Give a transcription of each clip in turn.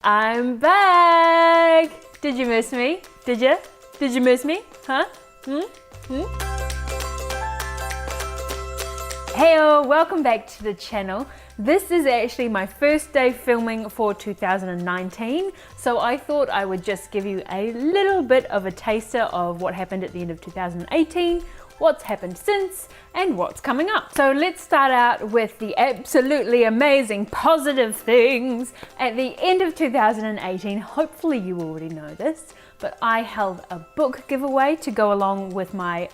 I'm back! Did you miss me? Did you? Did you miss me? Huh? Heyo, welcome back to the channel. This is actually my first day filming for 2019, so I thought I would just give you a little bit of a taster of what happened at the end of 2018, what's happened since, and what's coming up. So let's start out with the absolutely amazing positive things. At the end of 2018, hopefully you already know this, but I held a book giveaway to go along with my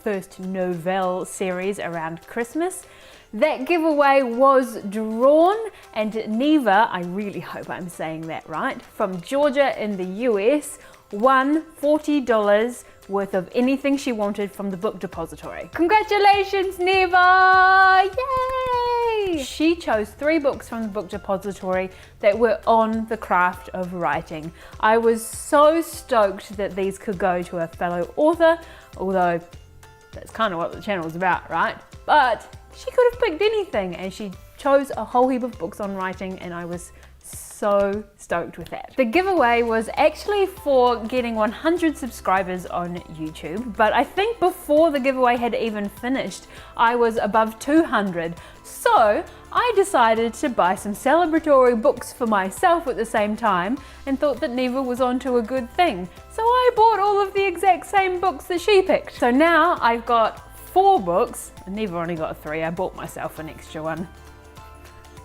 first novelle series around Christmas. That giveaway was drawn, and Neva, I really hope I'm saying that right, from Georgia in the US, won $40 worth of anything she wanted from the book depository. Congratulations, Neva! Yay! She chose 3 books from the book depository that were on the craft of writing. I was so stoked that these could go to a fellow author, although that's kind of what the channel is about, right? But she could have picked anything, and she chose a whole heap of books on writing, and I was so stoked with that. The giveaway was actually for getting 100 subscribers on YouTube, but I think before the giveaway had even finished, I was above 200. So I decided to buy some celebratory books for myself at the same time and thought that Neva was onto a good thing. So I bought all of the exact same books that she picked. So now I've got 4 books, and Neva only got 3, I bought myself an extra one.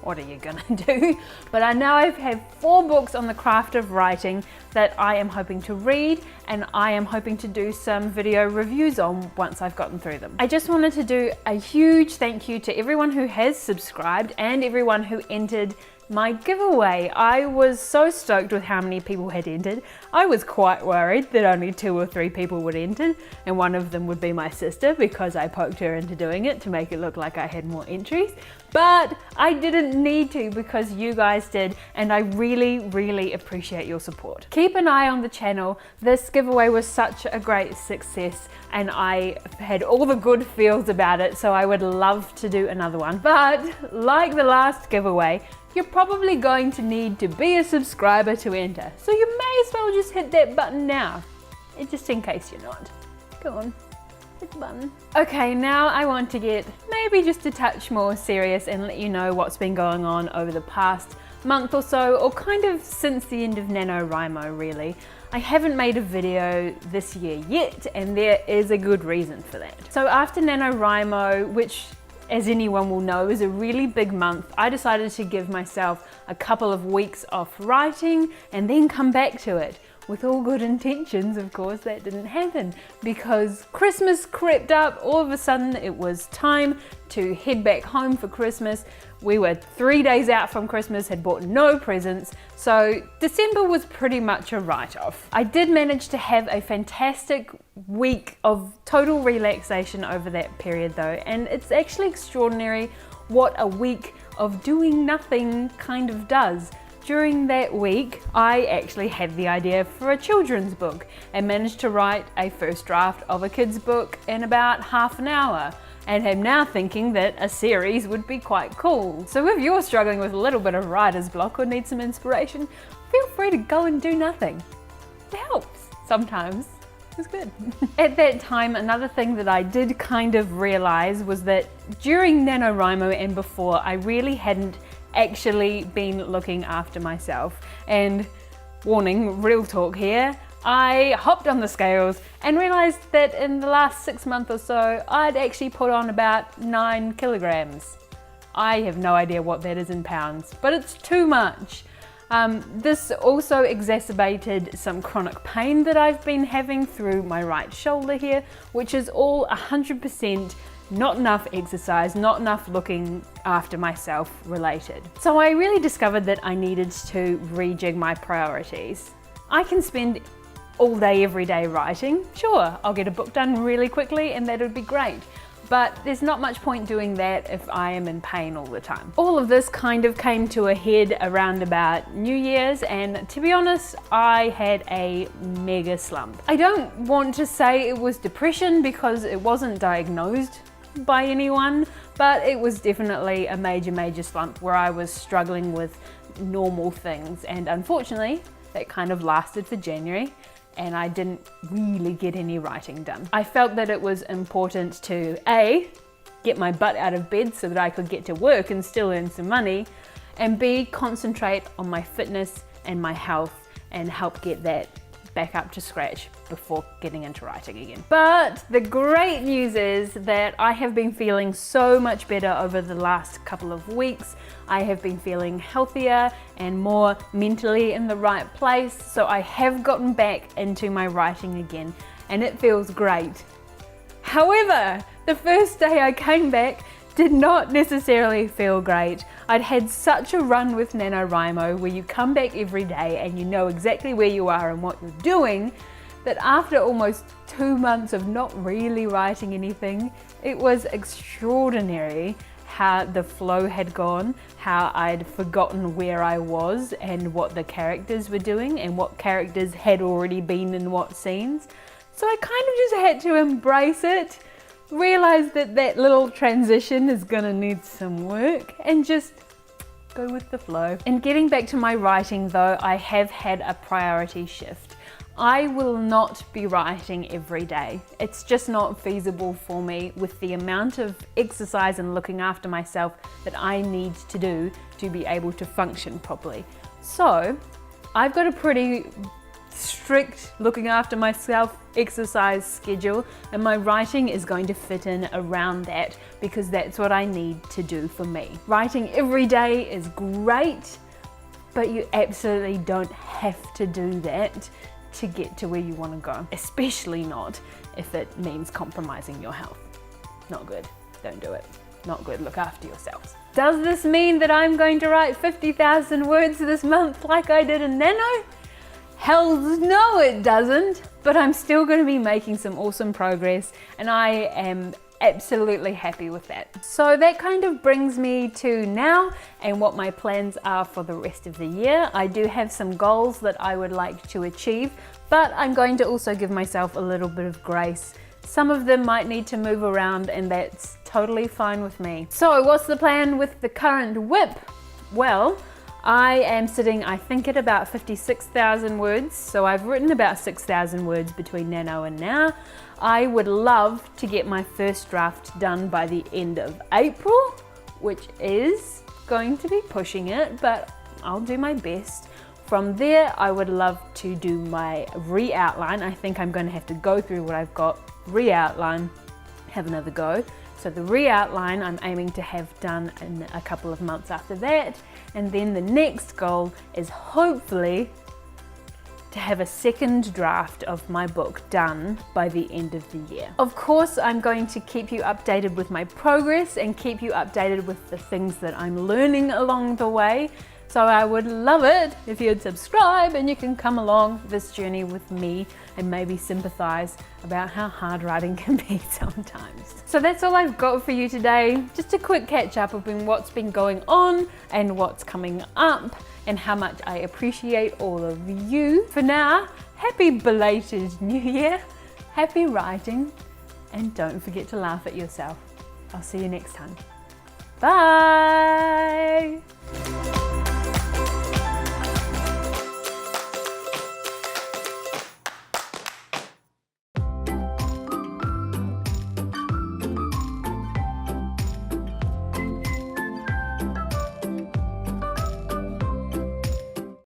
What are you gonna do? But I now have 4 books on the craft of writing that I am hoping to read, and I am hoping to do some video reviews on once I've gotten through them. I just wanted to do a huge thank you to everyone who has subscribed and everyone who entered my giveaway. I was so stoked with how many people had entered. I was quite worried that only 2 or 3 people would enter, and one of them would be my sister because I poked her into doing it to make it look like I had more entries. But I didn't need to because you guys did, and I really appreciate your support. Keep an eye on the channel. This giveaway was such a great success, and I had all the good feels about it, so I would love to do another one. But like the last giveaway, you're probably going to need to be a subscriber to enter. So you may as well just hit that button now, just in case you're not. Go on, hit the button. Okay, now I want to get maybe just a touch more serious and let you know what's been going on over the past month or so, or kind of since the end of NaNoWriMo really. I haven't made a video this year yet, and there is a good reason for that. So after NaNoWriMo, which as anyone will know is a really big month, I decided to give myself a couple of weeks off writing and then come back to it. With all good intentions, of course, that didn't happen because Christmas crept up. All of a sudden it was time to head back home for Christmas. We were 3 days out from Christmas, had bought no presents, so December was pretty much a write-off. I did manage to have a fantastic week of total relaxation over that period though, and it's actually extraordinary what a week of doing nothing kind of does. During that week, I actually had the idea for a children's book and managed to write a first draft of a kid's book in about half an hour, and am now thinking that a series would be quite cool. So if you're struggling with a little bit of writer's block or need some inspiration, feel free to go and do nothing. It helps sometimes. It's good. At that time, another thing that I did kind of realize was that during NaNoWriMo and before, I really hadn't actually been looking after myself. And warning, real talk here, I hopped on the scales and realized that in the last 6 months or so, I'd actually put on about 9 kilograms. I have no idea what that is in pounds, but it's too much. This also exacerbated some chronic pain that I've been having through my right shoulder here, which is all 100% not enough exercise, not enough looking after myself related. So I really discovered that I needed to rejig my priorities. I can spend all day, every day writing. Sure, I'll get a book done really quickly and that would be great. But there's not much point doing that if I am in pain all the time. All of this kind of came to a head around about New Year's, and to be honest, I had a mega slump. I don't want to say it was depression because it wasn't diagnosed by anyone, but it was definitely a major slump where I was struggling with normal things, and unfortunately that kind of lasted for January and I didn't really get any writing done. I felt that it was important to A, get my butt out of bed so that I could get to work and still earn some money, and B, concentrate on my fitness and my health and help get that back up to scratch before getting into writing again. But the great news is that I have been feeling so much better over the last couple of weeks. I have been feeling healthier and more mentally in the right place, so I have gotten back into my writing again and it feels great. However, the first day I came back did not necessarily feel great. I'd had such a run with NaNoWriMo where you come back every day and you know exactly where you are and what you're doing, that after almost 2 months of not really writing anything, it was extraordinary how the flow had gone, how I'd forgotten where I was and what the characters were doing and what characters had already been in what scenes. So I kind of just had to embrace it, realize that that little transition is gonna need some work and just go with the flow. And getting back to my writing though, I have had a priority shift. I will not be writing every day. It's just not feasible for me with the amount of exercise and looking after myself that I need to do to be able to function properly. So I've got a pretty strict looking after myself exercise schedule, and my writing is going to fit in around that because that's what I need to do for me. Writing every day is great, but you absolutely don't have to do that to get to where you want to go, especially not if it means compromising your health. Not good. Don't do it. Not good. Look after yourselves. Does this mean that I'm going to write 50,000 words this month like I did in Nano? Hells no it doesn't, but I'm still going to be making some awesome progress and I am absolutely happy with that. So that kind of brings me to now and what my plans are for the rest of the year. I do have some goals that I would like to achieve, but I'm going to also give myself a little bit of grace. Some of them might need to move around and that's totally fine with me. So what's the plan with the current WIP? Well, I am sitting, I think, at about 56,000 words. So I've written about 6,000 words between Nano and now. I would love to get my first draft done by the end of April, which is going to be pushing it, but I'll do my best. From there, I would love to do my re-outline. I think I'm going to have to go through what I've got, re-outline, have another go. So the re-outline I'm aiming to have done in a couple of months after that. And then the next goal is hopefully to have a second draft of my book done by the end of the year. Of course, I'm going to keep you updated with my progress and keep you updated with the things that I'm learning along the way. So I would love it if you'd subscribe and you can come along this journey with me and maybe sympathize about how hard writing can be sometimes. So that's all I've got for you today. Just a quick catch up of what's been going on and what's coming up and how much I appreciate all of you. For now, happy belated New Year, happy writing, and don't forget to laugh at yourself. I'll see you next time. Bye!